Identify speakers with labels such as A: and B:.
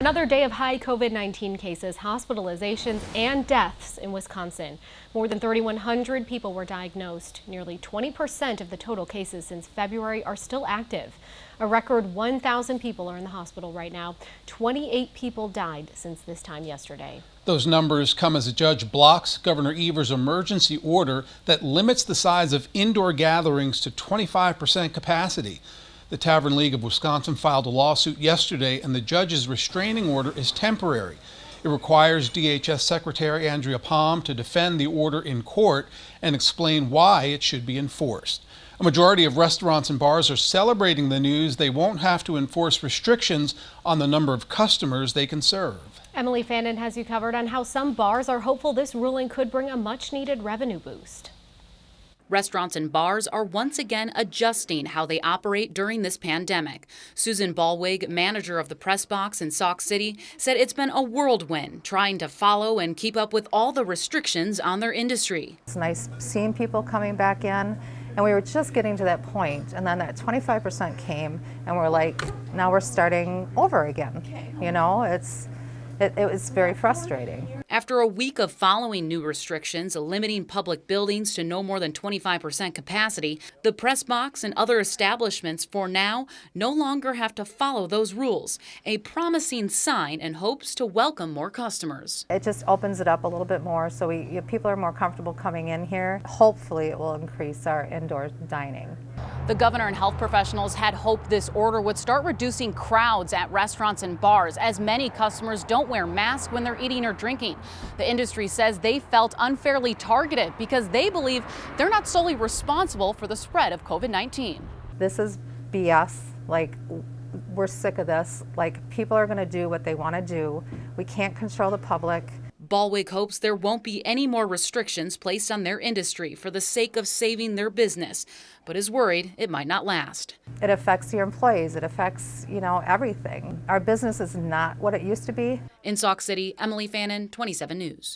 A: Another day of high COVID-19 cases, hospitalizations, and deaths in Wisconsin. More than 3,100 people were diagnosed. Nearly 20% of the total cases since February are still active. A record 1,000 people are in the hospital right now. 28 people died since this time yesterday.
B: Those numbers come as a judge blocks Governor Evers' emergency order that limits the size of indoor gatherings to 25% capacity. The Tavern League of Wisconsin filed a lawsuit yesterday, and the judge's restraining order is temporary. It requires DHS Secretary Andrea Palm to defend the order in court and explain why it should be enforced. A majority of restaurants and bars are celebrating the news they won't have to enforce restrictions on the number of customers they can serve.
A: Emily Fannin has you covered on how some bars are hopeful this ruling could bring a much-needed revenue boost.
C: Restaurants and bars are once again adjusting how they operate during this pandemic. Susan Ballwig, manager of the Press Box in Sauk City, said it's been a whirlwind trying to follow and keep up with all the restrictions on their industry.
D: It's nice seeing people coming back in, and we were just getting to that point, and then that 25% came, and we're like, now we're starting over again. You know, it was very frustrating.
C: After a week of following new restrictions, limiting public buildings to no more than 25% capacity, the Press Box and other establishments for now no longer have to follow those rules, a promising sign in hopes to welcome more customers.
D: It just opens it up a little bit more so people are more comfortable coming in here. Hopefully it will increase our indoor dining.
C: The governor and health professionals had hoped this order would start reducing crowds at restaurants and bars, as many customers don't wear masks when they're eating or drinking. The industry says they felt unfairly targeted because they believe they're not solely responsible for the spread of COVID-19.
D: This is BS. Like, we're sick of this. Like, people are going to do what they want to do. We can't control the public.
C: Ballwig hopes there won't be any more restrictions placed on their industry for the sake of saving their business, but is worried it might not last.
D: It affects your employees. It affects, everything. Our business is not what it used to be.
C: In Sauk City, Emily Fannin, 27 News.